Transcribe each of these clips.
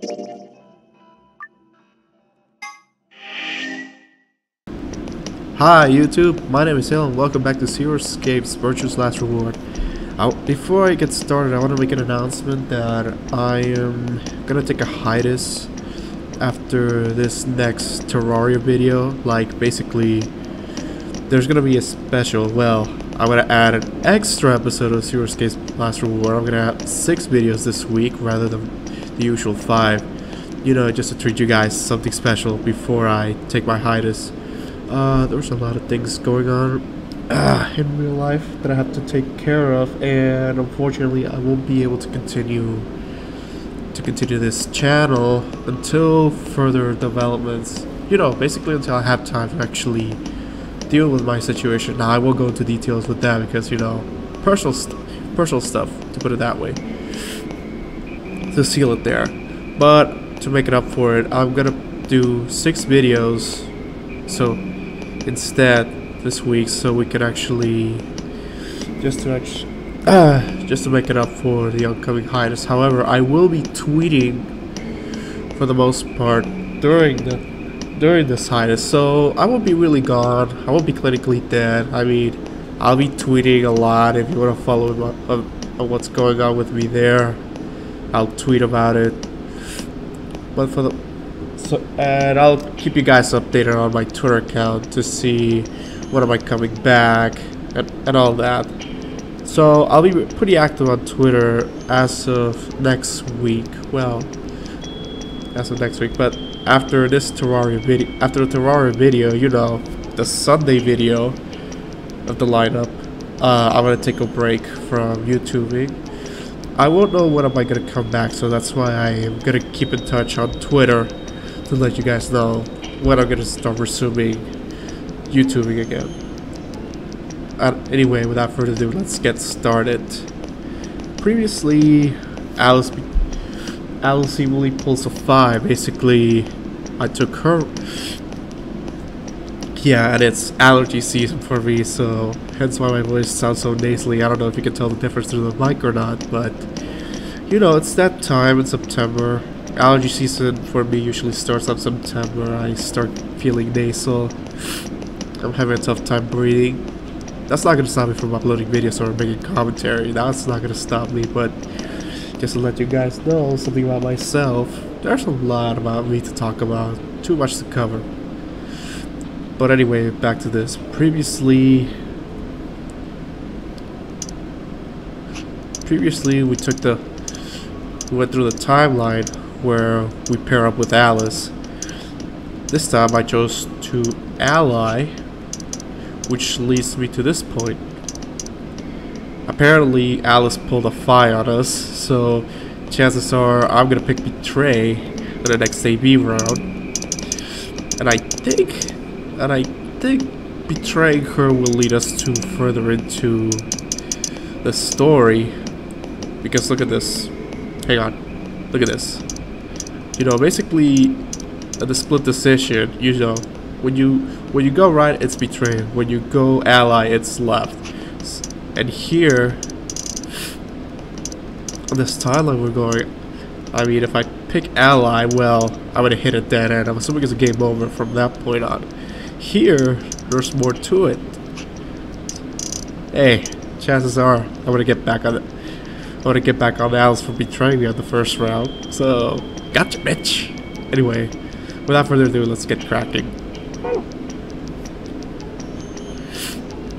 Hi YouTube, my name is Hill and welcome back to Zero Escape's Virtue's Last Reward. Before I get started, I want to make an announcement that I am gonna take a hiatus after this next Terraria video. Like, basically, there's gonna be a special, well, I'm gonna add an extra episode of Zero Escape's Last Reward. I'm gonna have 6 videos this week rather than the usual 5. You know, just to treat you guys something special before I take my hiatus. There's a lot of things going on in real life that I have to take care of, and unfortunately I won't be able to continue this channel until further developments. You know, basically until I have time to actually deal with my situation. Now I won't go into details with that because, you know, personal stuff, to put it that way, to seal it there. But to make it up for it, I'm gonna do 6 videos. So instead this week, so we can actually just to make it up for the upcoming hiatus. However, I will be tweeting for the most part during this hiatus, so I won't be really gone. I won't be clinically dead. I mean, I'll be tweeting a lot. If you want to follow what's going on with me there, I'll tweet about it. But and I'll keep you guys updated on my Twitter account to see when am I coming back and all that. So I'll be pretty active on Twitter as of next week. Well, as of next week, but after this Terraria video, you know, the Sunday video of the lineup, I'm gonna take a break from YouTubing. I won't know when am I gonna come back, so that's why I am gonna keep in touch on Twitter to let you guys know when I'm gonna start resuming YouTubing again. Anyway, without further ado, let's get started. Previously, Alice seemingly pulls a 5. Basically, I took her. Yeah, and it's allergy season for me, so hence why my voice sounds so nasally. I don't know if you can tell the difference through the mic or not, but you know, it's that time in September. Allergy season for me usually starts in September. I start feeling nasal. I'm having a tough time breathing. That's not going to stop me from uploading videos or making commentary. That's not going to stop me, but just to let you guys know something about myself, there's a lot about me to talk about. Too much to cover. But anyway, back to this. Previously we went through the timeline where we pair up with Alice. This time I chose to ally, which leads me to this point. Apparently Alice pulled a 5 on us, so chances are I'm gonna pick betray in the next AB round. And I think betraying her will lead us to further into the story. Because look at this. Hang on. Look at this. You know, basically, the split decision, you know, when you go right, it's betray. When you go ally, it's left. And here, on this timeline we're going, I mean, if I pick ally, well, I'm gonna hit a dead end. I'm assuming it's a game over from that point on. Here, there's more to it. Hey, chances are I'm gonna get back on it. I want to get back on Alice for betraying me on the first round. So, gotcha, bitch. Anyway, without further ado, let's get cracking.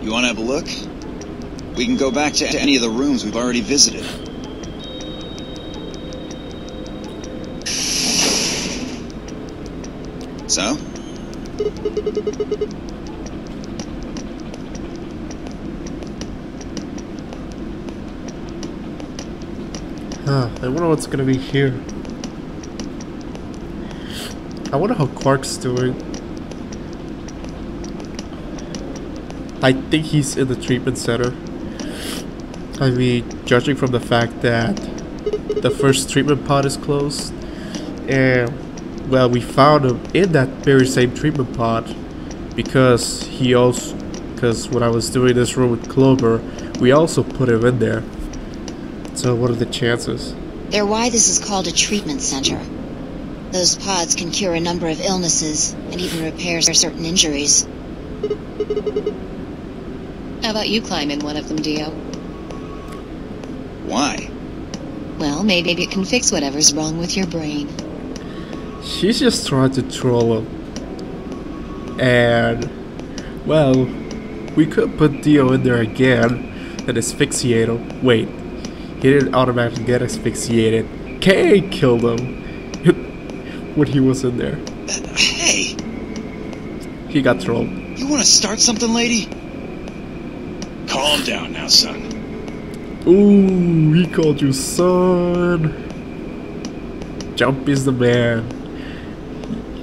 You want to have a look? We can go back to any of the rooms we've already visited. So? I wonder what's gonna be here. I wonder how Quark's doing. I think he's in the treatment center. I mean, judging from the fact that the first treatment pod is closed, and well, we found him in that very same treatment pod because when I was doing this room with Clover, we also put him in there. So what are the chances? They're why this is called a treatment center. Those pods can cure a number of illnesses and even repair certain injuries. How about you climb in one of them, Dio? Why? Well, maybe it can fix whatever's wrong with your brain. She's just trying to troll him. And, well, we could put Dio in there again and asphyxiate him. Wait, he didn't automatically get asphyxiated. Kay killed him when he was in there. Hey! He got trolled. You want to start something, lady? Calm down now, son. Ooh, he called you son. Jumpy's the man.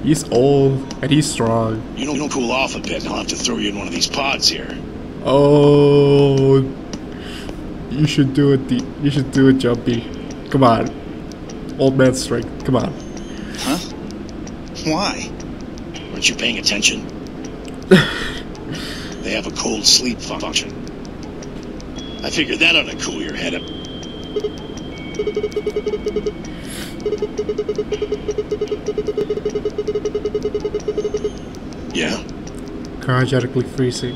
He's old and he's strong. You don't cool off a bit, and I'll have to throw you in one of these pods here. Oh, you should do it. You should do it, Jumpy. Come on, old man strength. Come on. Huh? Why? Weren't you paying attention? They have a cold sleep function. I figured that ought to cool your head up. Yeah? Cryogenically freezing.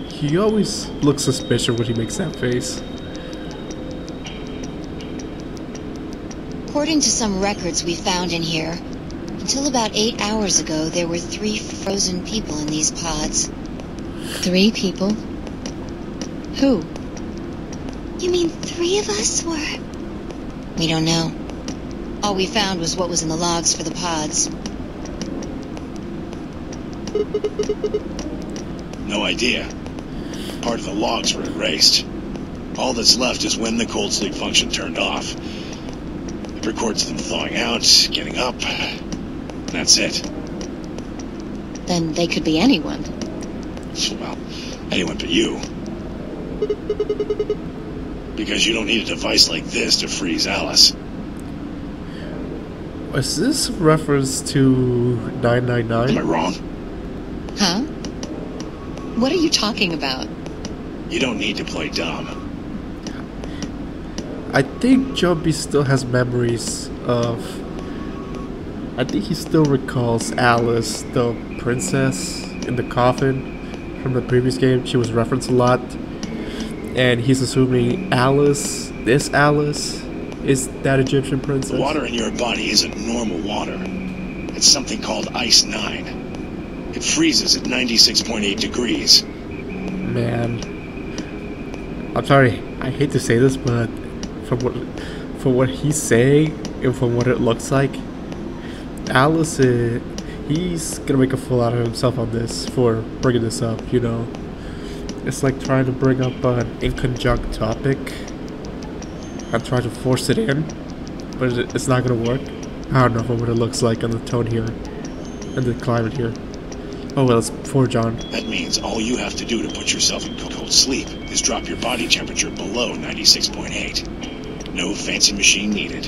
He always looks suspicious when he makes that face. According to some records we found in here, until about 8 hours ago, there were 3 frozen people in these pods. 3 people? Who? You mean 3 of us were? We don't know. All we found was what was in the logs for the pods. No idea. Part of the logs were erased. All that's left is when the cold sleep function turned off. It records them thawing out, getting up. That's it. Then they could be anyone. Well, anyone but you. Because you don't need a device like this to freeze Alice. Is this a reference to 999? Am I wrong? Huh? What are you talking about? You don't need to play dumb. I think Jumpy still has memories of... I think he still recalls Alice, the princess in the coffin from the previous game. She was referenced a lot. And he's assuming Alice, this Alice, is that Egyptian princess. The water in your body isn't normal water. It's something called Ice 9. It freezes at 96.8 degrees. Man. I'm sorry, I hate to say this, but from what he's saying and from what it looks like, Alice, he's gonna make a fool out of himself on this for bringing this up, you know. It's like trying to bring up an inconjunct topic and try to force it in, but it's not gonna work. I don't know what it looks like on the tone here and the climate here. Oh well, it's for John. That means all you have to do to put yourself in cold sleep is drop your body temperature below 96.8. No fancy machine needed.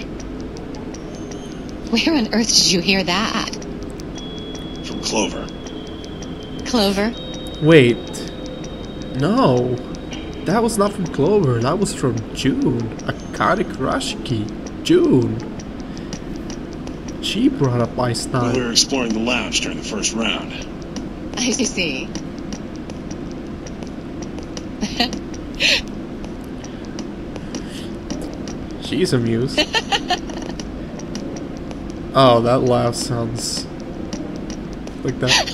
Where on earth did you hear that? From Clover. Clover? Wait. No. That was not from Clover. That was from June. Akane Kurashiki. June. She brought up Ice 9. We were exploring the lounge during the first round. I see. She's amused. Oh, that laugh sounds like that.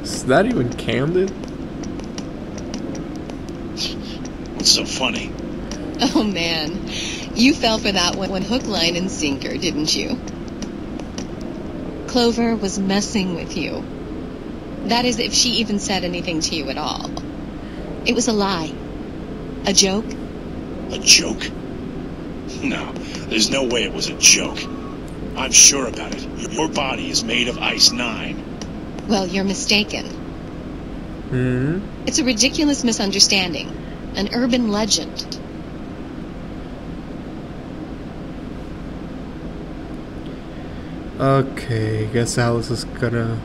Is that even candid? What's so funny? Oh man, you fell for that one hook, line, and sinker, didn't you? Clover was messing with you. That is, if she even said anything to you at all. It was a lie. A joke. A joke? No, there's no way it was a joke. I'm sure about it. Your body is made of Ice 9. Well, you're mistaken. Hmm? It's a ridiculous misunderstanding. An urban legend. Okay, guess Alice is gonna...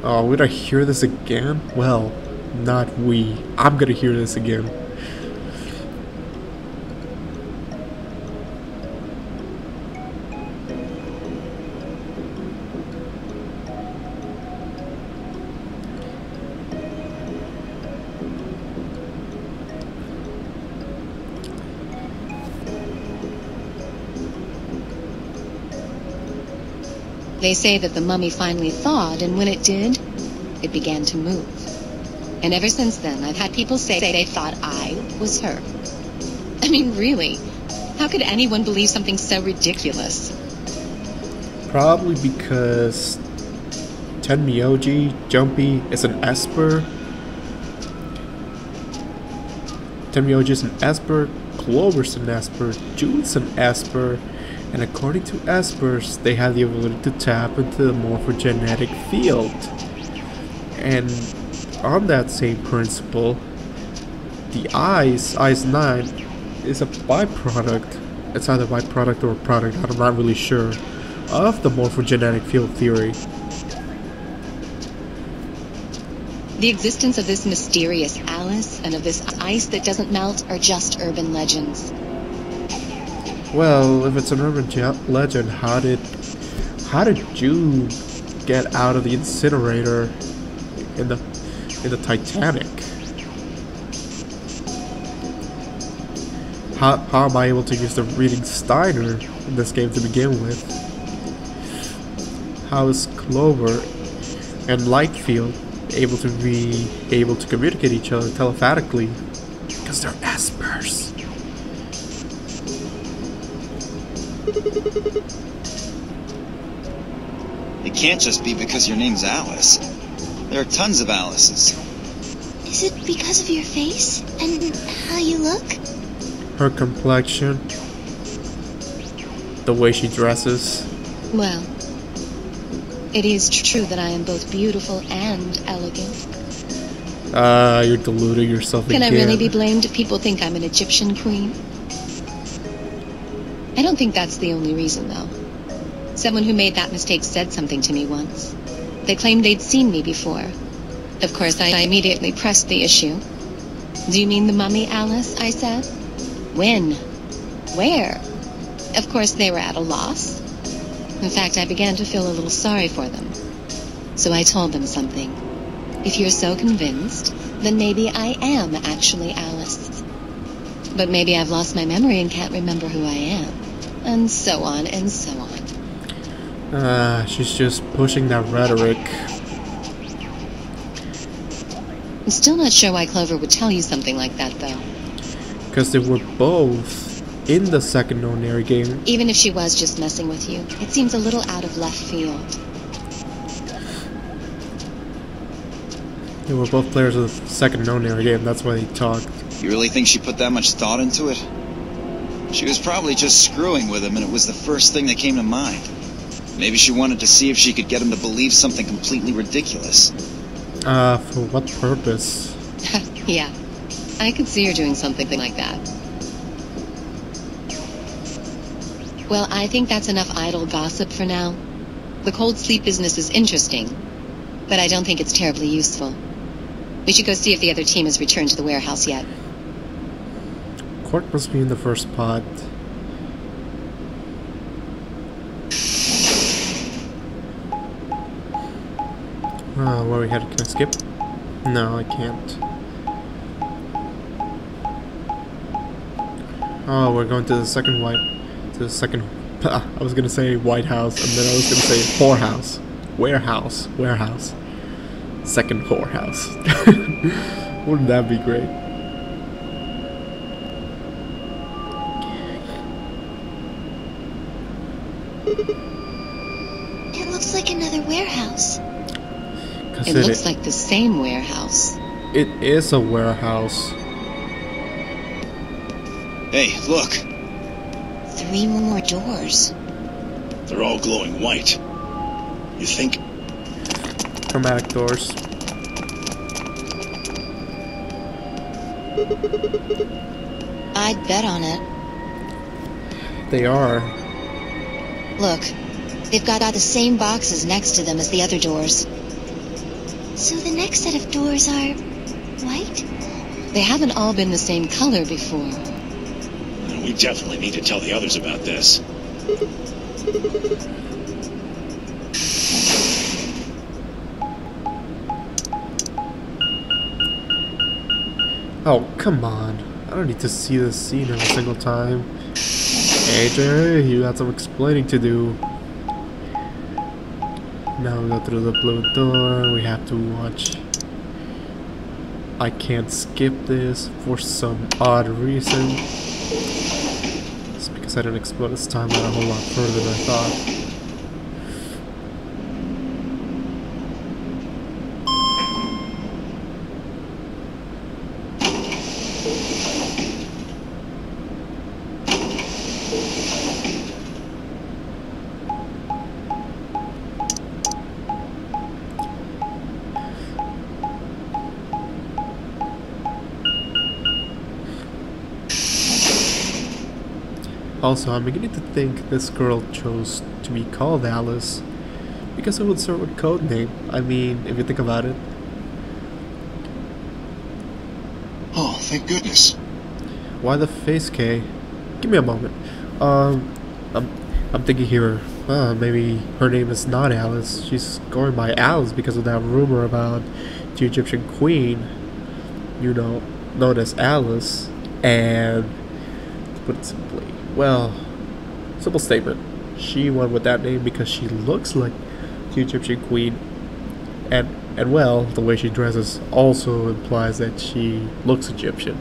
Oh, would I hear this again? Well, not we. I'm gonna hear this again. They say that the mummy finally thawed, and when it did, it began to move. And ever since then, I've had people say they thought I was her. I mean, really, how could anyone believe something so ridiculous? Probably because Tenmyoji Jumpy is an Esper. Tenmyoji is an Esper, Clover's an Esper, Jude's an Esper, and according to Espers, they have the ability to tap into the morphogenetic field. And on that same principle, the Ice 9, is a byproduct. It's either a byproduct or a product, I'm not really sure, of the morphogenetic field theory. The existence of this mysterious Alice and of this ice that doesn't melt are just urban legends. Well, if it's an urban legend, how did Jude get out of the incinerator in the Titanic? How am I able to use the reading Steiner in this game to begin with? How is Clover and Lightfield able to communicate each other telepathically? Because they're Espers. It can't just be because your name's Alice. There are tons of Alices. Is it because of your face and how you look? Her complexion, the way she dresses. Well, it is true that I am both beautiful and elegant. You're deluding yourself Can again. I really be blamed if people think I'm an Egyptian queen? I don't think that's the only reason, though. Someone who made that mistake said something to me once. They claimed they'd seen me before. Of course, I immediately pressed the issue. Do you mean the mummy, Alice? I said. When? Where? Of course, they were at a loss. In fact, I began to feel a little sorry for them. So I told them something. If you're so convinced, then maybe I am actually Alice. But maybe I've lost my memory and can't remember who I am. And so on and so on. She's just pushing that rhetoric. I'm still not sure why Clover would tell you something like that, though. Because they were both in the second ordinary game. Even if she was just messing with you, it seems a little out of left field. They were both players of the second ordinary game, that's why they talked. You really think she put that much thought into it? She was probably just screwing with him, and it was the first thing that came to mind. Maybe she wanted to see if she could get him to believe something completely ridiculous. For what purpose? Yeah, I could see her doing something like that. Well, I think that's enough idle gossip for now. The cold sleep business is interesting, but I don't think it's terribly useful. We should go see if the other team has returned to the warehouse yet. Court must be in the first pod. Where we headed? Can I skip? No, I can't. Oh, we're going to the second I was gonna say White House, and then I was gonna say whorehouse. Warehouse. Second whorehouse. Wouldn't that be great? It looks like another warehouse. It looks like the same warehouse. It is a warehouse. Hey, look! 3 more doors. They're all glowing white. You think? Chromatic doors. I'd bet on it. They are. Look, they've got the same boxes next to them as the other doors. So the next set of doors are White? They haven't all been the same color before. We definitely need to tell the others about this. Oh, come on. I don't need to see this scene every single time. AJ, you got some explaining to do. Now we go through the blue door. We have to watch. I can't skip this for some odd reason. It's because I didn't explore this timeline a whole lot further than I thought. Also, I'm beginning to think this girl chose to be called Alice because it would serve a code name. I mean, if you think about it. Oh, thank goodness. Why the face K? Give me a moment. I'm thinking here, maybe her name is not Alice. She's going by Alice because of that rumor about the Egyptian queen, you know, known as Alice. And to put it simply, well, simple statement. She went with that name because she looks like the Egyptian queen, and well, the way she dresses also implies that she looks Egyptian.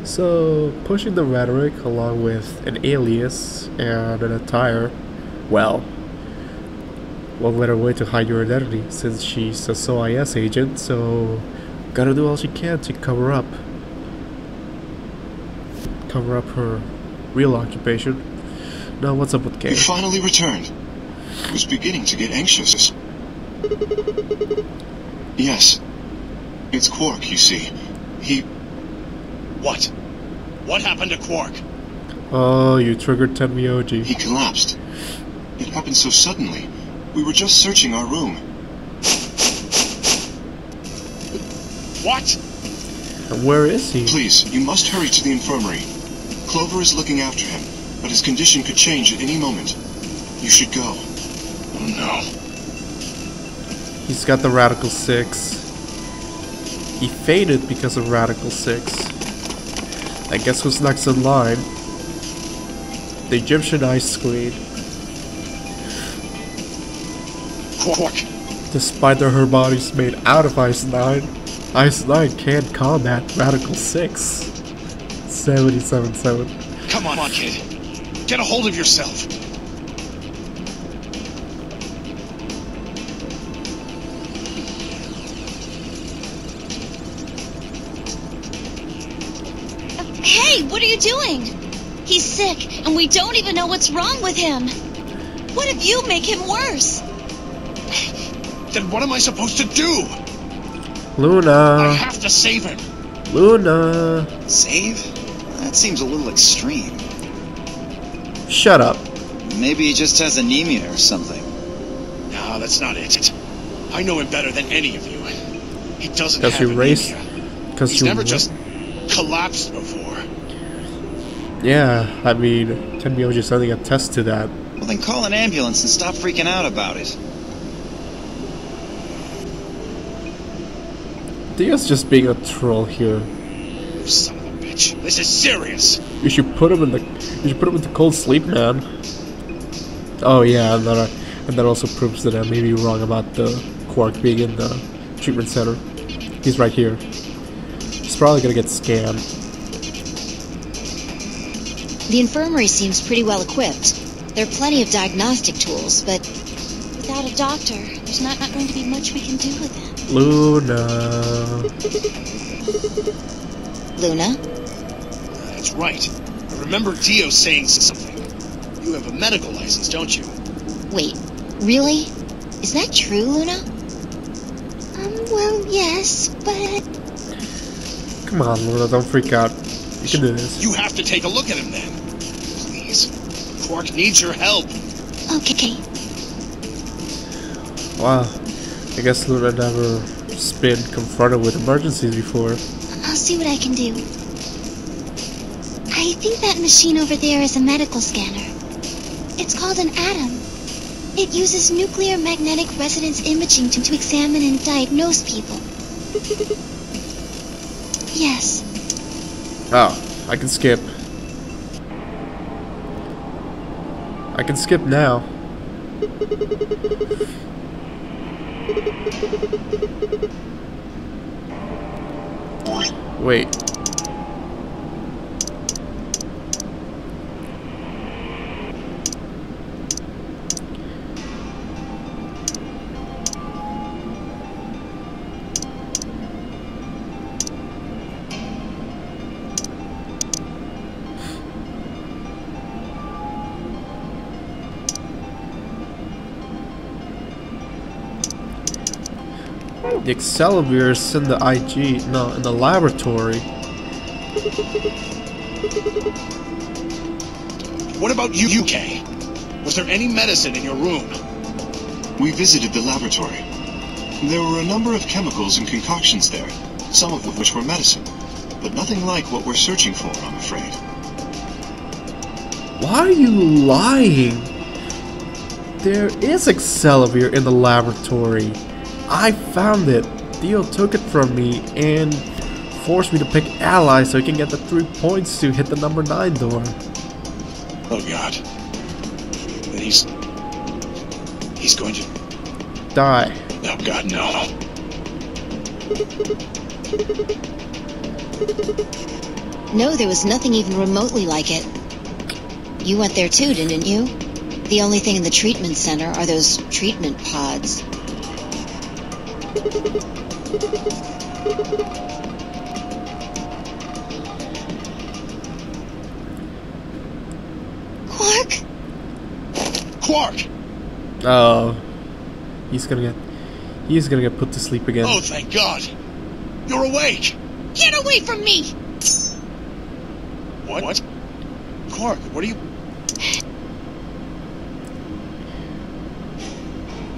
So, pushing the rhetoric along with an alias and an attire, well, what better way to hide your identity since she's a SOIS agent, so gotta do all she can to cover up her real occupation. Now, what's up with Kay? You finally returned. I was beginning to get anxious. Yes. It's Quark, you see. He... What? What happened to Quark? Oh, you triggered Tenmyoji. He collapsed. It happened so suddenly. We were just searching our room. What? And where is he? Please, you must hurry to the infirmary. Clover is looking after him, but his condition could change at any moment. You should go. Oh no. He's got the Radical-6. He faded because of Radical-6. I guess who's next in line? The Egyptian Ice Queen. Quark. Despite that her body's made out of Ice-9, Ice-9 can't combat Radical-6. 77-7. Come on, kid. Get a hold of yourself. Hey, what are you doing? He's sick, and we don't even know what's wrong with him. What if you make him worse? Then what am I supposed to do? Luna. I have to save him. Luna. Save? That seems a little extreme. Shut up. Maybe he just has anemia or something. No, that's not it. I know him better than any of you. He doesn't have anemia. He's never just collapsed before. Yeah, I mean, Tenmyoji sending a test to that. Well, then call an ambulance and stop freaking out about it. Dio's just being a troll here. Son of a bitch. This is serious. You should put him into cold sleep, man. Oh yeah, and that also proves that I may be wrong about the Quark being in the treatment center. He's right here. He's probably gonna get scanned. The infirmary seems pretty well equipped. There are plenty of diagnostic tools, but without a doctor, there's not going to be much we can do with him. Luna. Luna? That's right. I remember Dio saying something. You have a medical license, don't you? Wait, really? Is that true, Luna? Well, yes, but... Come on, Luna, don't freak out. You can do this. You have to take a look at him then. Please. Quark needs your help. Okay. Wow. I guess Luna never just been confronted with emergencies before. I'll see what I can do. I think that machine over there is a medical scanner. It's called an ATOM. It uses nuclear magnetic resonance imaging to examine and diagnose people. Yes. Oh, I can skip. I can skip now. Wait. The Excalibur is in the in the laboratory. What about you, UK? Was there any medicine in your room? We visited the laboratory. There were a number of chemicals and concoctions there, some of which were medicine, but nothing like what we're searching for, I'm afraid. Why are you lying? There is Excalibur in the laboratory. I found it. Theo took it from me and forced me to pick allies so he can get the 3 points to hit the number 9 door. Oh God. Then he's going to Die. Oh God, no. No, there was nothing even remotely like it. You went there too, didn't you? The only thing in the treatment center are those treatment pods. Quark? Quark! Oh. He's gonna get put to sleep again. Oh, thank God. You're awake. Get away from me! What? Quark, what are you...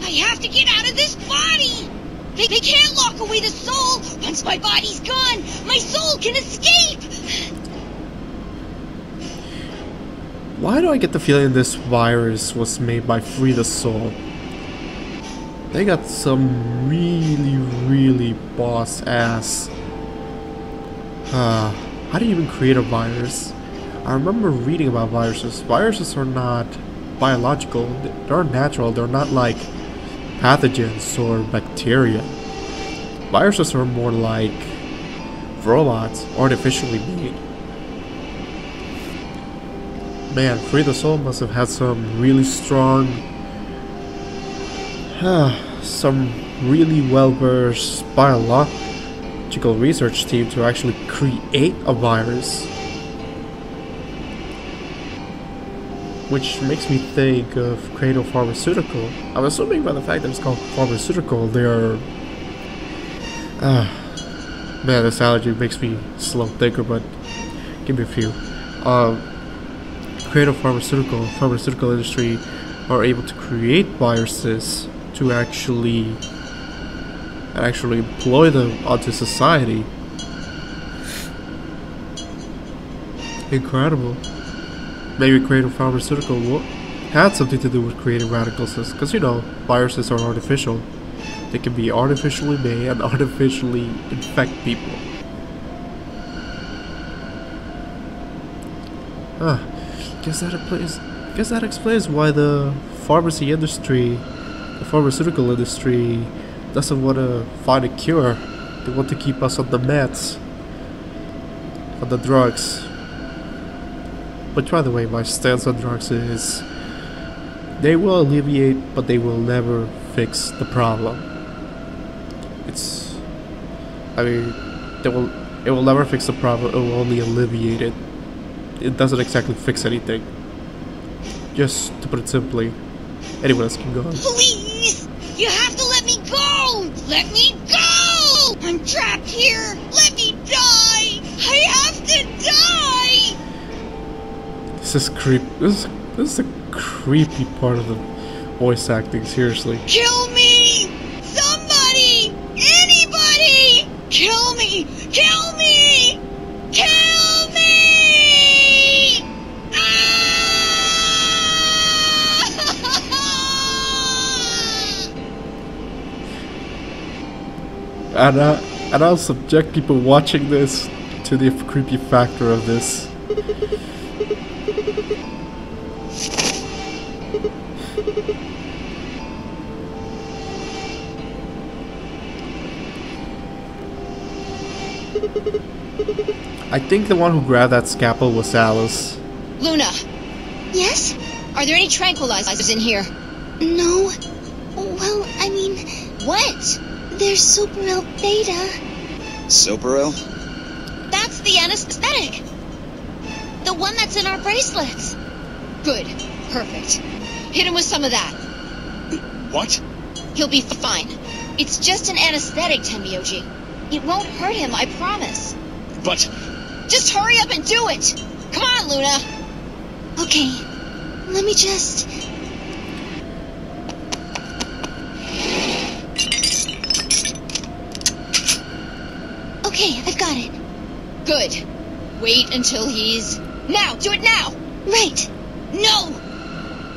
I have to get out of this body! They can't lock away the soul! Once my body's gone, my soul can escape! Why do I get the feeling this virus was made by Free the Soul? They got some really boss ass. How do you even create a virus? I remember reading about viruses. Viruses are not biological, they're natural, they're not like pathogens or bacteria. Viruses are more like robots, artificially made. Man, Free the Soul must have had some really strong, some really well-versed biological research team to actually create a virus. Which makes me think of Cradle Pharmaceutical. I'm assuming by the fact that it's called pharmaceutical, they're... man, this allergy makes me slow thinker, but give me a few. Cradle pharmaceutical industry are able to create viruses to actually employ them onto society. Incredible. Maybe Cradle Pharmaceutical had something to do with creating Radicals, because you know, viruses are artificial. They can be artificially made and artificially infect people. Guess that explains why the pharmaceutical industry doesn't want to find a cure. They want to keep us on the meds, on the drugs. But by the way, my stance on drugs is they will alleviate, but they will never fix the problem. It will never fix the problem, it will only alleviate it. It doesn't exactly fix anything. Just to put it simply, anyone else can go on. Please! You have to let me go! Let me go! I'm trapped here! Let me die! I have to die! This is the creepy part of the voice acting, seriously. Kill me! Somebody! Anybody! me! Kill me! Kill me! And I'll subject people watching this to the creepy factor of this. I think the one who grabbed that scalpel was Alice. Luna! Yes? Are there any tranquilizers in here? No. Well, I mean... What? There's Superil Beta. Superil? That's the anesthetic. The one that's in our bracelets. Good. Perfect. Hit him with some of that. What? He'll be fine. It's just an anesthetic, Tenmyoji. It won't hurt him, I promise. But... Just hurry up and do it! Come on, Luna! Okay. Let me just... Okay, I've got it. Good. Wait until he's... Now! Do it now! Right. No!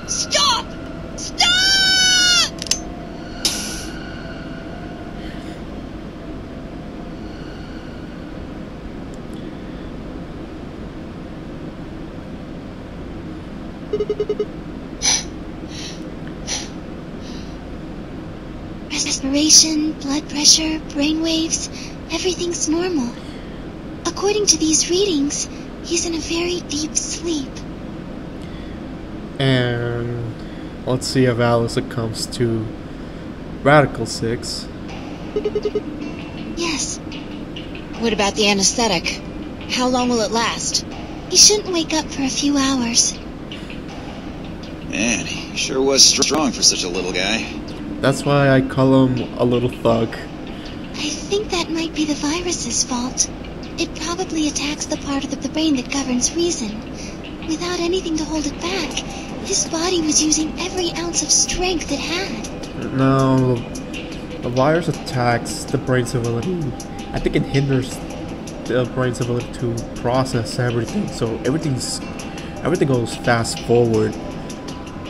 Stop! Stop! Respiration, blood pressure, brain waves, everything's normal. According to these readings, he's in a very deep sleep. And let's see if Alice succumbs to Radical-6. Yes. What about the anesthetic? How long will it last? He shouldn't wake up for a few hours. Man, he sure was strong for such a little guy. That's why I call him a little thug. I think that might be the virus's fault. It probably attacks the part of the brain that governs reason. Without anything to hold it back, his body was using every ounce of strength it had. No, the virus attacks the brain's ability. I think it hinders the brain's ability to process everything. So everything goes fast forward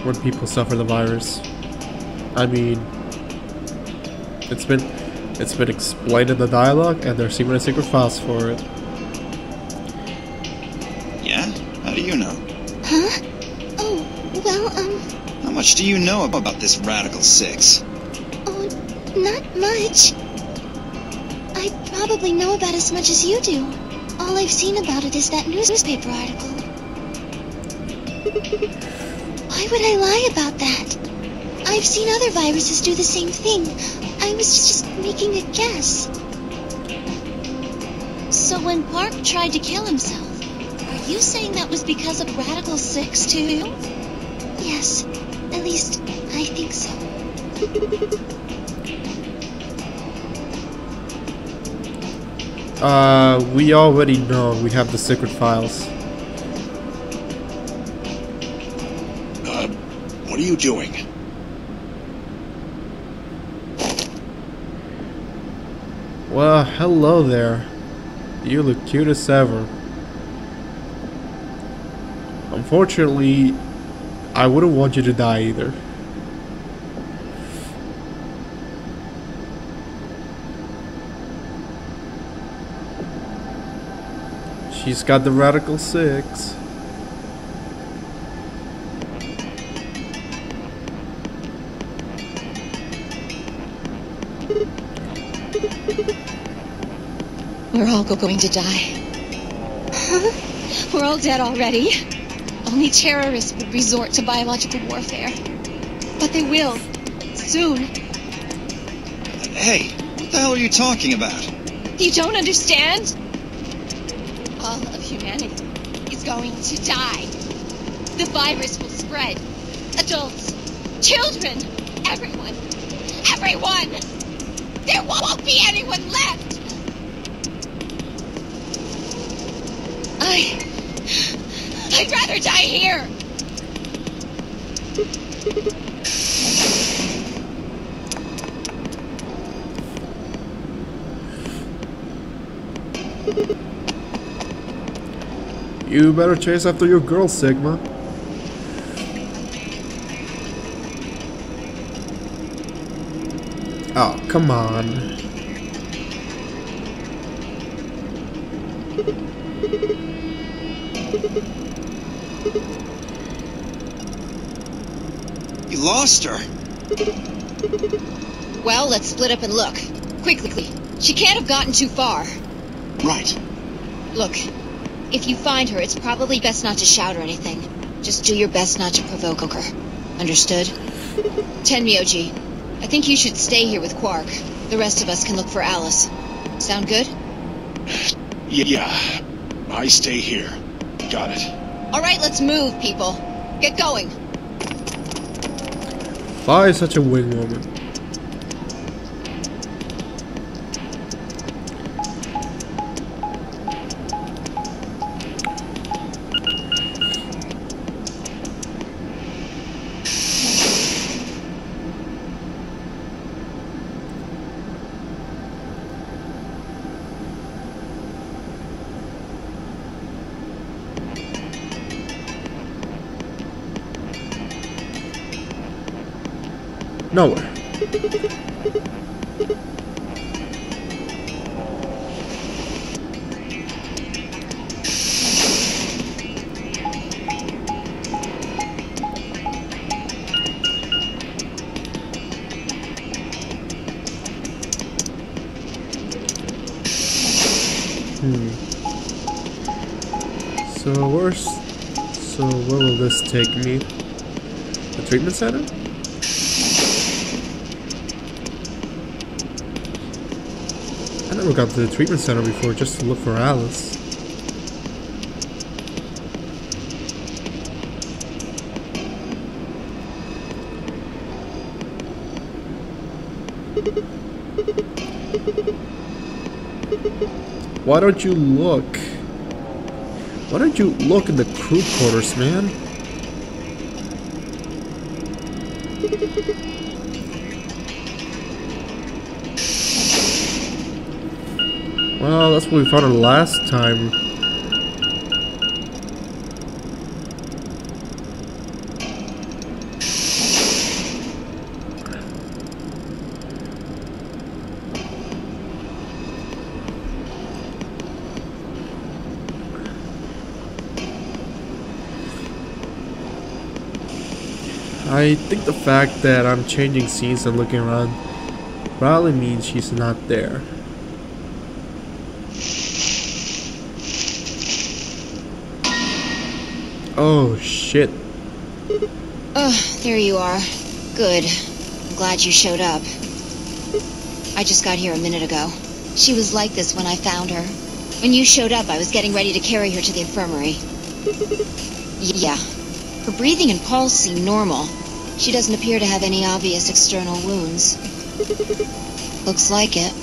when people suffer the virus. I mean, it's been explained in the dialogue, and there's even secret files for it. Yeah? How do you know? Huh? Oh, well, How much do you know about this Radical-6? Oh, not much. I probably know about as much as you do. All I've seen about it is that newspaper article. Why would I lie about that? I've seen other viruses do the same thing. I was just making a guess. So when Park tried to kill himself, are you saying that was because of Radical-6 too? Yes, at least I think so. We already know we have the secret files. What are you doing? Well, hello there. You look cute as ever. Unfortunately, I wouldn't want you to die either. She's got the Radical-6. We're all going to die. Huh? We're all dead already. Only terrorists would resort to biological warfare. But they will. Soon. Hey, what the hell are you talking about? You don't understand? All of humanity is going to die. The virus will spread. Adults, children, everyone. Everyone! There won't be anyone left! I'd rather die here! You better chase after your girl, Sigma. Oh, come on. You lost her. Well, let's split up and look. Quickly. She can't have gotten too far. Right. Look, if you find her, it's probably best not to shout or anything. Just do your best not to provoke her. Understood? Tenmyoji, I think you should stay here with Quark. The rest of us can look for Alice. Sound good? Yeah. I stay here. Got it. Alright, let's move, people. Get going. Why such a wing woman? Nowhere. So where will this take me? The treatment center? I never got to the treatment center before just to look for Alice. Why don't you look? Why don't you look in the crew quarters, man? Well, that's what we found her last time. I think the fact that I'm changing scenes and looking around probably means she's not there. Oh shit. Oh, there you are. Good. I'm glad you showed up. I just got here a minute ago. She was like this when I found her. When you showed up, I was getting ready to carry her to the infirmary. Yeah. Her breathing and pulse seem normal. She doesn't appear to have any obvious external wounds. Looks like it.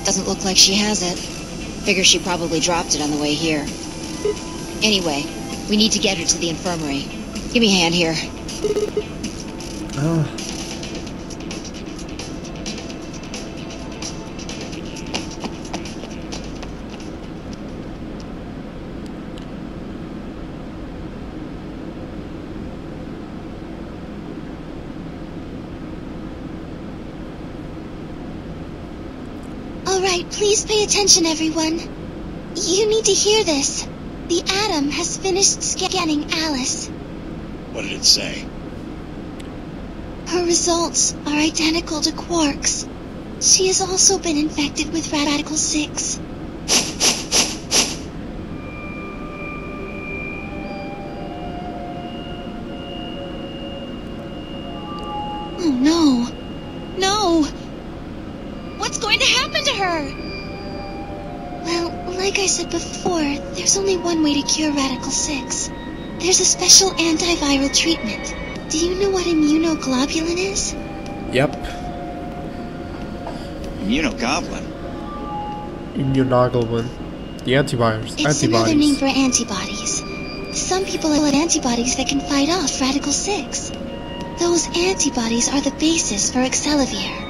Doesn't look like she has it. Figure she probably dropped it on the way here. Anyway, we need to get her to the infirmary. Give me a hand here. Alright, please pay attention, everyone. You need to hear this. The Atom has finished scanning Alice. What did it say? Her results are identical to Quark's. She has also been infected with Radical-6. Oh no. No! What's going to happen to her? Well, like I said before, there's only one way to cure Radical-6. There's a special antiviral treatment. Do you know what immunoglobulin is? Yep. Immunoglobulin? Immunoglobulin. The antivirus. It's another name for antibodies. Some people have antibodies that can fight off Radical-6. Those antibodies are the basis for Excelivir.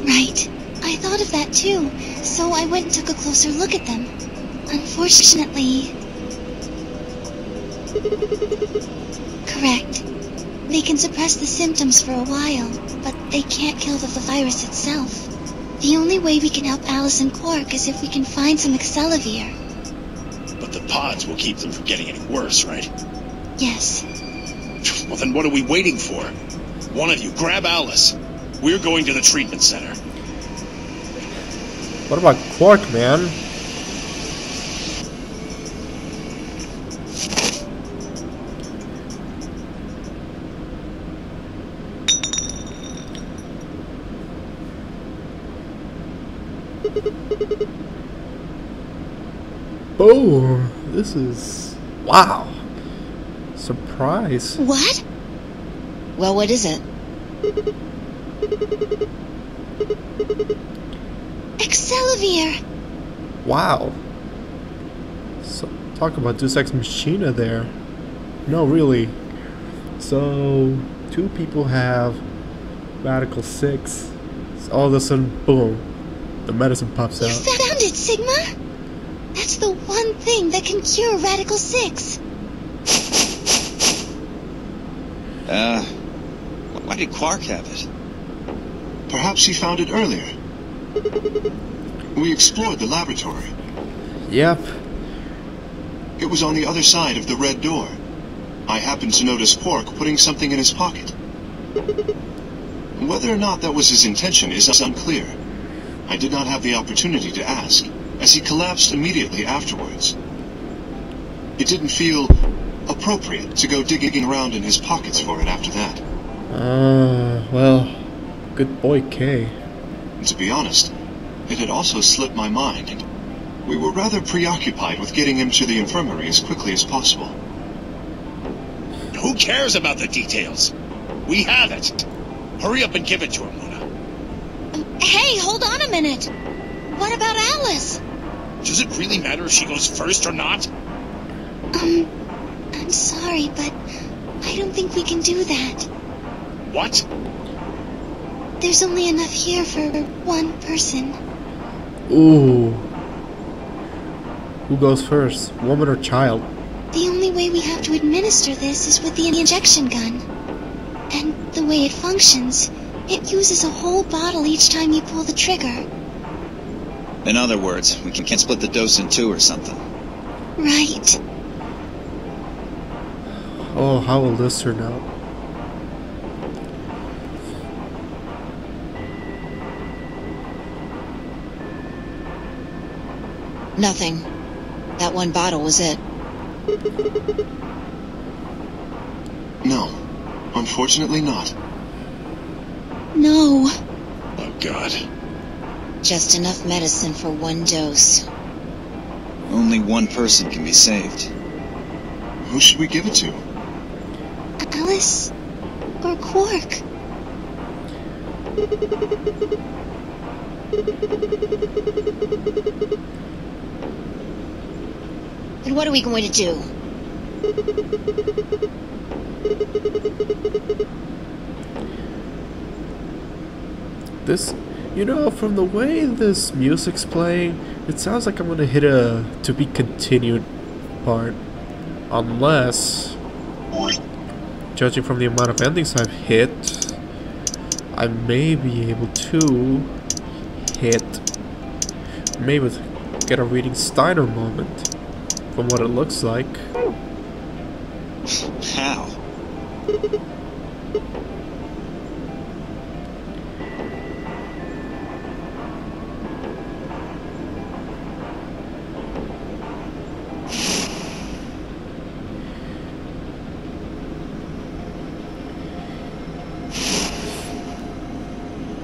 Right. I thought of that too, so I went and took a closer look at them. Unfortunately... Correct. They can suppress the symptoms for a while, but they can't kill the virus itself. The only way we can help Alice and Quark is if we can find some Accelavir. But the pods will keep them from getting any worse, right? Yes. Well, then what are we waiting for? One of you, grab Alice. We're going to the treatment center. What about Quark, man? Oh, this is... wow. Surprise. What? Well, what is it? Accelavir! Wow. So, talk about Deus Ex Machina there. No, really. So, two people have Radical-6. So all of a sudden, boom, the medicine pops You out. found it, Sigma? That's the one thing that can cure Radical-6. Why did Quark have it? Perhaps he found it earlier. We explored the laboratory. Yep. It was on the other side of the red door. I happened to notice Quark putting something in his pocket. Whether or not that was his intention is unclear. I did not have the opportunity to ask, as he collapsed immediately afterwards. It didn't feel appropriate to go digging around in his pockets for it after that. Well, good boy, K. And to be honest, it had also slipped my mind, and we were rather preoccupied with getting him to the infirmary as quickly as possible. Who cares about the details? We have it. Hurry up and give it to him, Luna. Hey, hold on a minute. What about Alice? Does it really matter if she goes first or not? I'm sorry, but I don't think we can do that. What? There's only enough here for one person. Ooh. Who goes first, woman or child? The only way we have to administer this is with the injection gun. And the way it functions, it uses a whole bottle each time you pull the trigger. In other words, we can't split the dose in two or something. Right. Oh, how will this turn out? Nothing. That one bottle was it. No, unfortunately not. No. Oh, God. Just enough medicine for one dose. Only one person can be saved. Who should we give it to? Alice? Or Quark? And what are we going to do? This, you know, from the way this music's playing, it sounds like I'm gonna hit a to be continued part. Unless, judging from the amount of endings I've hit, I may be able to hit, maybe get a reading Steiner moment, from what it looks like. How?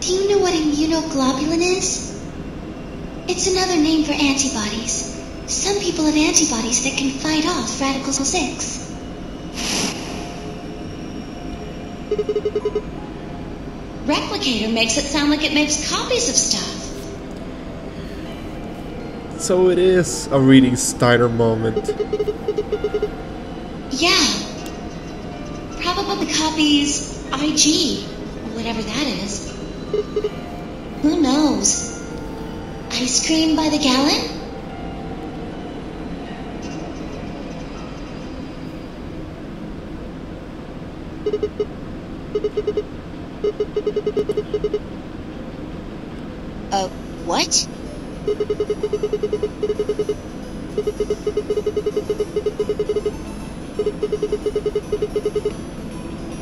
Do you know what immunoglobulin is? It's another name for antibodies. Some people have antibodies that can fight off Radical-6. Replicator makes it sound like it makes copies of stuff. So it is a reading Steiner moment. Yeah. Probably copies IG, Whatever that is. Who knows? Ice cream by the gallon? What?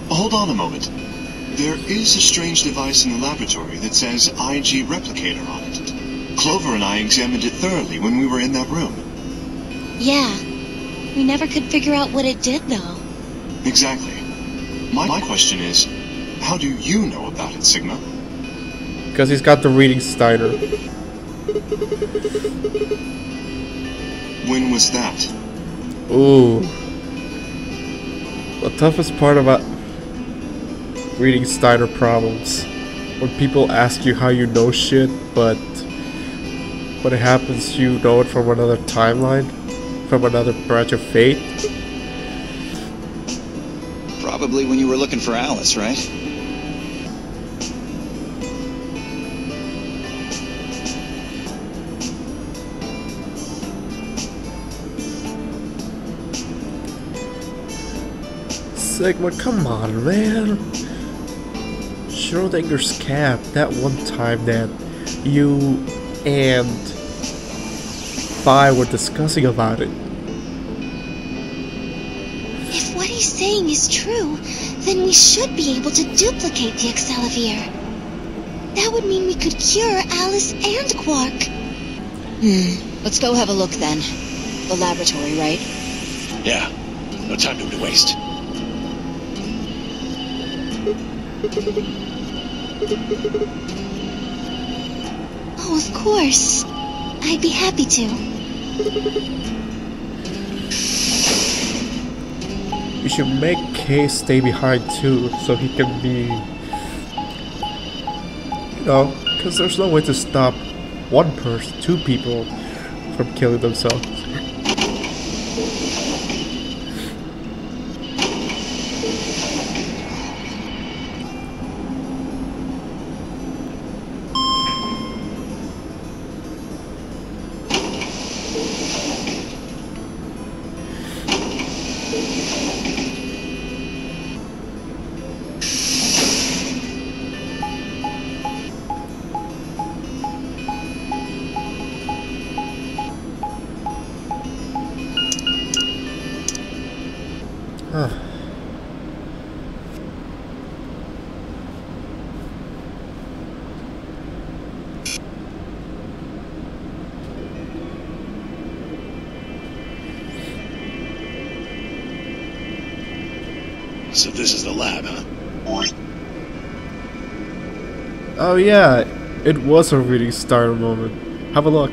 Hold on a moment. There is a strange device in the laboratory that says IG-Replicator on it. Clover and I examined it thoroughly when we were in that room. Yeah. We never could figure out what it did, though. Exactly. My question is, how do you know about it, Sigma? Because he's got the reading Steiner. When was that? Ooh. The toughest part about reading Steiner problems, when people ask you how you know shit, but when it happens you know it from another timeline, from another branch of fate. Probably when you were looking for Alice, right? Sigma, come on, man. Schrodinger's cat, that one time that you and Vi were discussing about it. If what he's saying is true, then we should be able to duplicate the Excelivir. That would mean we could cure Alice and Quark. Let's go have a look then. The laboratory, right? Yeah. No time to waste. Oh, of course. I'd be happy to. You should make Kay stay behind too, so he can be... You know, because there's no way to stop one person, two people from killing themselves. So this is the lab, huh? Oh yeah, it was a reading Steiner moment. Have a look.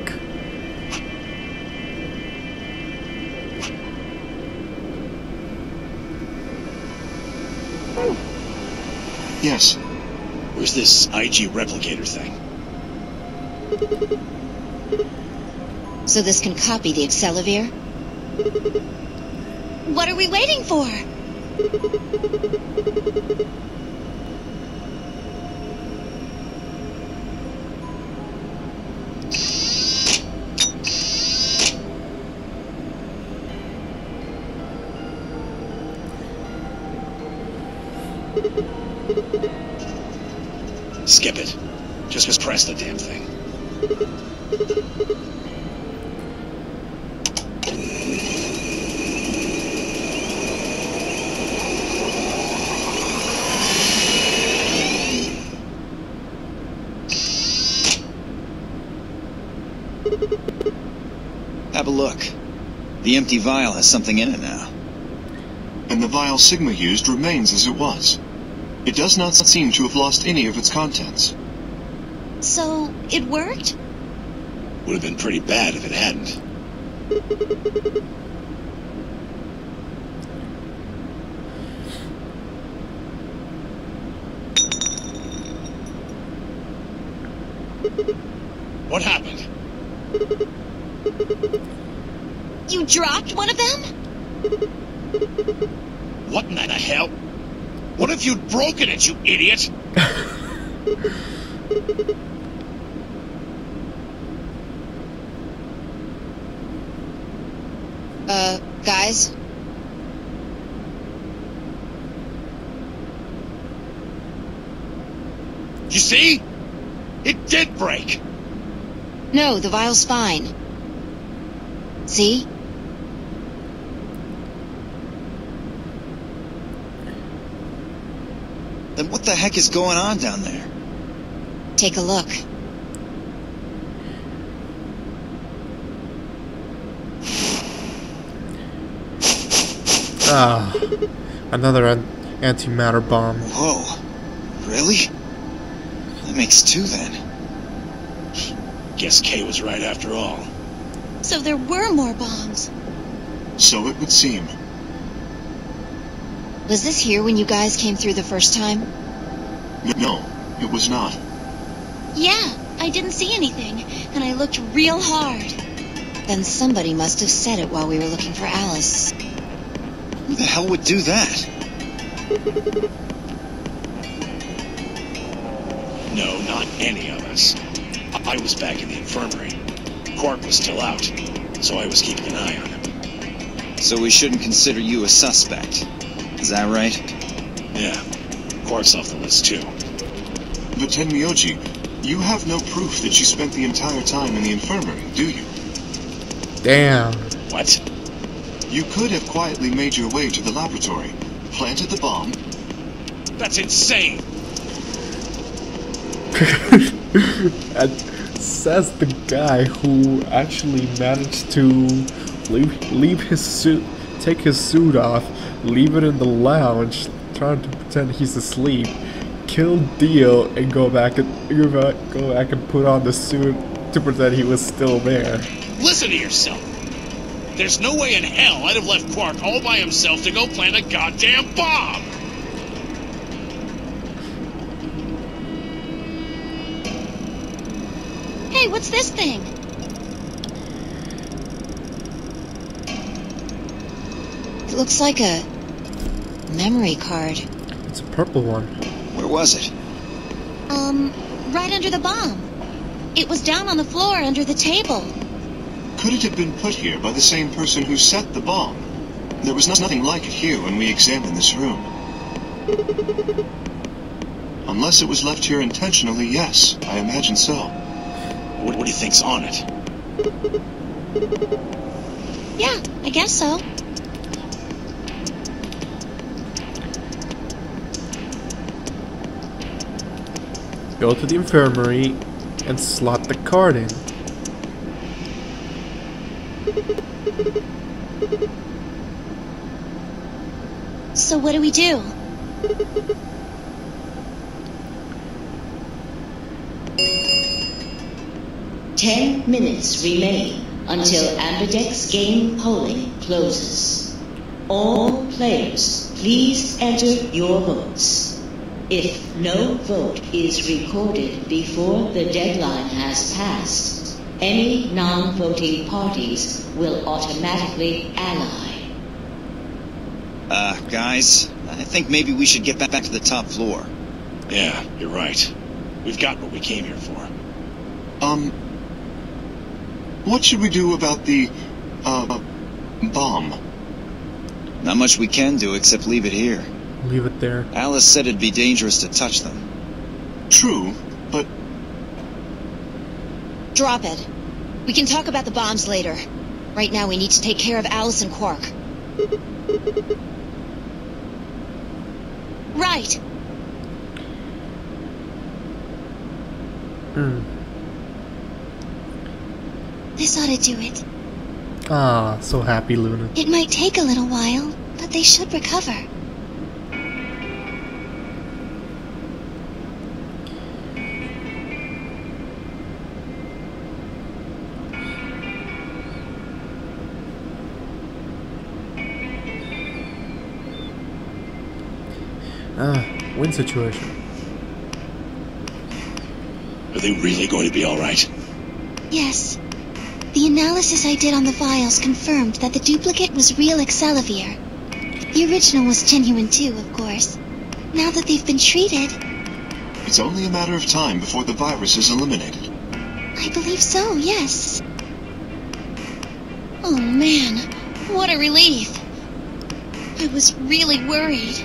Yes. Where's this IG-Replicator thing? So this can copy the Excelivir? What are we waiting for? Skip it. Just press the damn thing. Have a look. The empty vial has something in it now. And the vial Sigma used remains as it was. It does not seem to have lost any of its contents. So, it worked? Would have been pretty bad if it hadn't. What happened? You dropped one of them? What in the hell? What if you'd broken it, you idiot? Guys? You see? It did break. No, the vial's fine. See? Then what the heck is going on down there? Take a look. Ah, another antimatter bomb. Whoa. Really? That makes two then. Guess Kay was right after all. So there were more bombs. So it would seem. Was this here when you guys came through the first time? No, it was not. Yeah, I didn't see anything, and I looked real hard. Then somebody must have said it while we were looking for Alice. Who the hell would do that? No, not any of us. I was back in the infirmary. Quark was still out, so I was keeping an eye on him. So we shouldn't consider you a suspect. Is that right? Yeah, Quark's off the list too. But Tenmyoji, you have no proof that she spent the entire time in the infirmary, do you? Damn. What? You could have quietly made your way to the laboratory, planted the bomb. That's insane! And says the guy who actually managed to leave his suit, take his suit off, leave it in the lounge, trying to pretend he's asleep, kill Dio, and go back and put on the suit to pretend he was still there. Listen to yourself! There's no way in hell I'd have left Quark all by himself to go plant a goddamn bomb! Hey, what's this thing? It looks like a memory card. It's a purple one. Where was it? Right under the bomb. It was down on the floor under the table. Could it have been put here by the same person who set the bomb? There was nothing like it here when we examined this room. Unless it was left here intentionally, yes, I imagine so. What do you think's on it? Yeah, I guess so. Go to the infirmary and slot the card in. So what do we do? Ten minutes remain until Ambidex game polling closes. All players, please enter your votes. If no vote is recorded before the deadline has passed, any non-voting parties will automatically ally. Guys, I think maybe we should get back to the top floor. Yeah, you're right. We've got what we came here for. What should we do about the, bomb? Not much we can do except leave it here. Leave it there. Alice said it'd be dangerous to touch them. True, but Drop it. We can talk about the bombs later. Right now we need to take care of Alice and Quark. Right. This ought to do it. Ah, so happy, Luna. It might take a little while, but they should recover. Win situation. Are they really going to be alright? Yes. The analysis I did on the vials confirmed that the duplicate was real Excelivir. The original was genuine too, of course. now that they've been treated? It's only a matter of time before the virus is eliminated. I believe so, yes. Oh man, what a relief. I was really worried.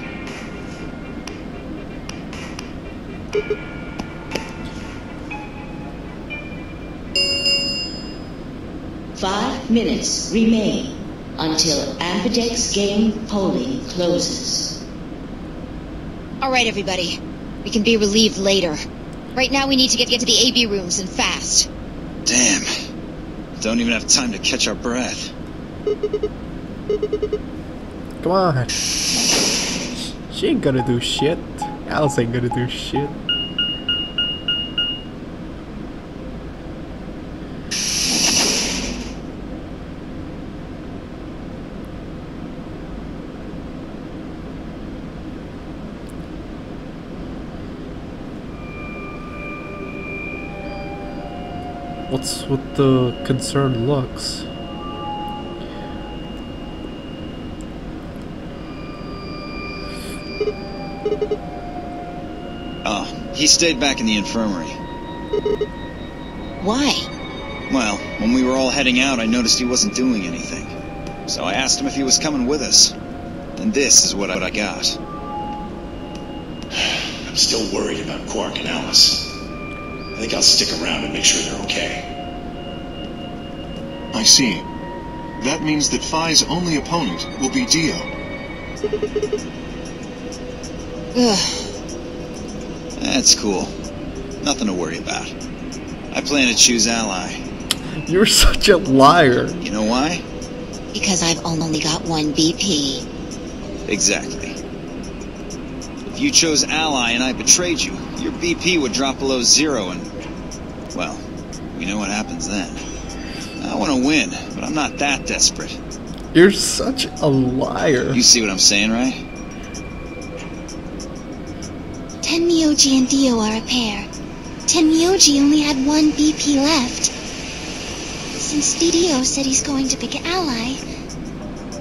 Five minutes remain until Ambidex game polling closes. Alright, everybody. We can be relieved later. Right now we need to get to the AB rooms and fast. Damn. Don't even have time to catch our breath. Come on. She ain't gonna do shit. Alice ain't gonna do shit. What's with the concerned looks? Oh, he stayed back in the infirmary. Why? Well, when we were all heading out, I noticed he wasn't doing anything. So I asked him if he was coming with us. And this is what I got. I'm still worried about Quark and Alice. I think I'll stick around and make sure they're okay. I see. That means that Phi's only opponent will be Dio. Ugh. That's cool. Nothing to worry about. I plan to choose Ally. You're such a liar. You know why? Because I've only got one BP. Exactly. If you chose Ally and I betrayed you, your BP would drop below 0 and... well, we know what happens then. I want to win, but I'm not that desperate. You're such a liar. You see what I'm saying, right? Tenmyoji and Dio are a pair. Tenmyoji only had one BP left. Since Dio said he's going to pick Ally,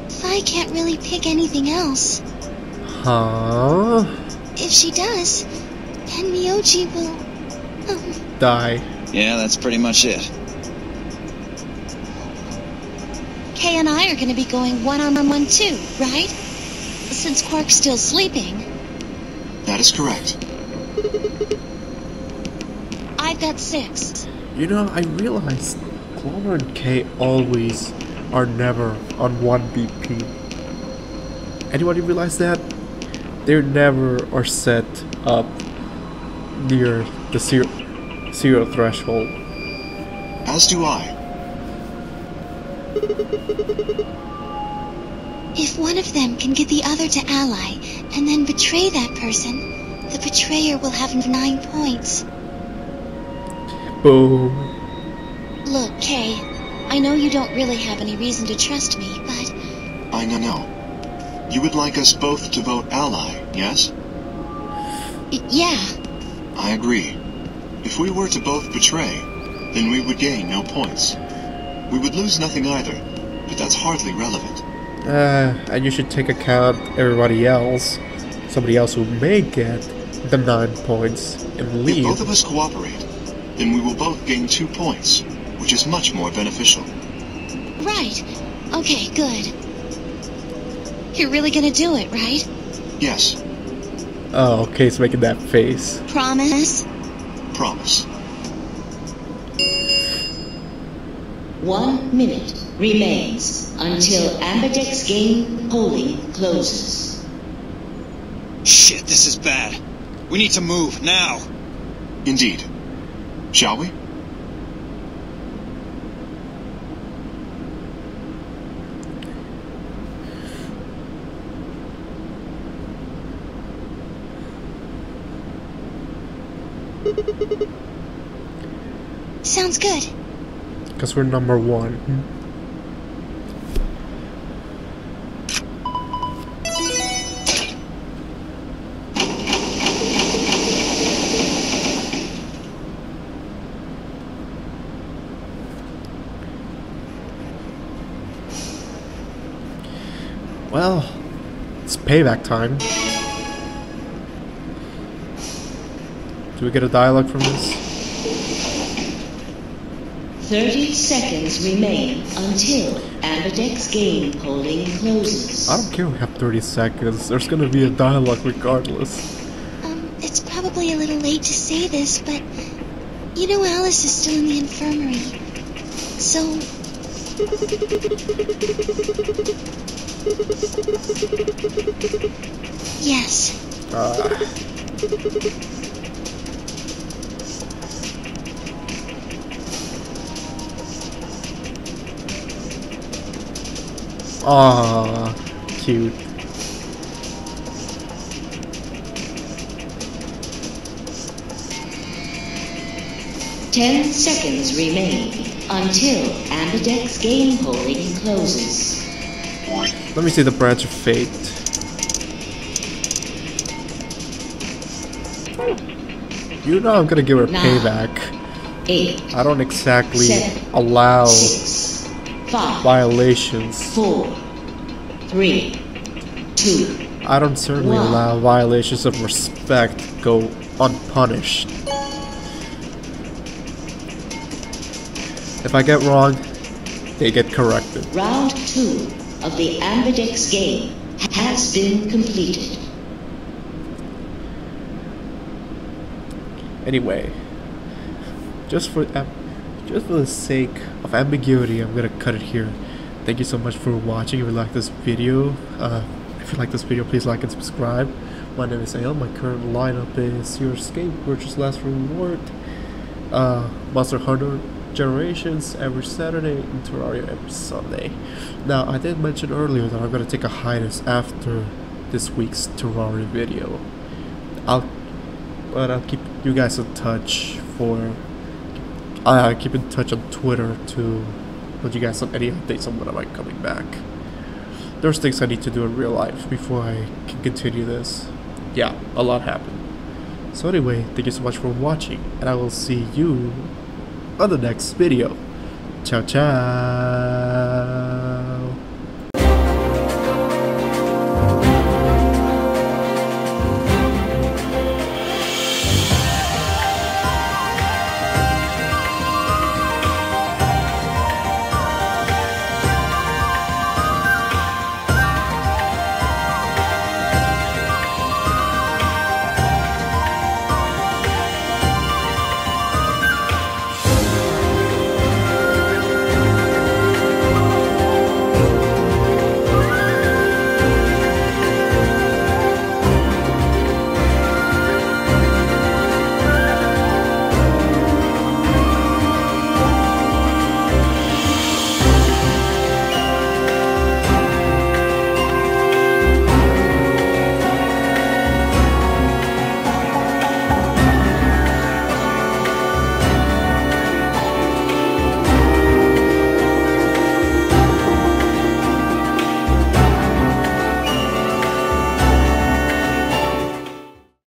Phi can't really pick anything else. Huh? If she does, Tenmyoji will... Die. Yeah, that's pretty much it. Kay and I are going to be going one-on-one too, right? Since Quark's still sleeping. That is correct. I've got 6. You know, I realized Clover and Kay always are never on 1 BP. Anybody realize that? They never are set up near the zero threshold. As do I. If one of them can get the other to Ally, and then betray that person, the betrayer will have 9 points. Boom. Look, Kay, I know you don't really have any reason to trust me, but... I know. You would like us both to vote Ally, yes? Yeah. I agree. If we were to both betray, then we would gain no points. We would lose nothing either, but that's hardly relevant. And you should take account everybody else. Somebody else who may get the 9 points and leave. If both of us cooperate, then we will both gain 2 points, which is much more beneficial. Right. Okay, good. You're really gonna do it, right? Yes. Oh, Kay's making that face. Promise? Promise. 1 minute remains until Ambidex game polling closes. Shit, this is bad. We need to move, now. Indeed. Shall we? Sounds good. Because we're number 1. Well, it's payback time. Do we get a dialogue from this? 30 seconds remain until Ambidex game polling closes. I don't care we have 30 seconds. There's gonna be a dialogue regardless. It's probably a little late to say this, but you know Alice is still in the infirmary. So... yes. Ah, cute. Ten seconds remain until Ambidex game polling closes. Let me see the branch of fate. You know I'm gonna give her a payback. 8. I don't exactly 7, allow 6, 5, violations. 4, 3, 2. I don't certainly 1. allow violations of respect go unpunished. If I get wrong, they get corrected. Round 2 of the Ambidex game has been completed. Anyway, just for the sake of ambiguity, I'm gonna cut it here. Thank you so much for watching. If you like this video, please like and subscribe. My name is Ale. My current lineup is Your Escape, Virtue's Last Reward, Monster Hunter Generations every Saturday, and Terraria every Sunday. Now, I did mention earlier that I'm gonna take a hiatus after this week's Terraria video. I'll keep you guys in touch I keep in touch on Twitter to let you guys know any updates on when I might coming back. There's things I need to do in real life before I can continue this. Yeah, a lot happened. So anyway, thank you so much for watching, and I will see you on the next video. Ciao ciao.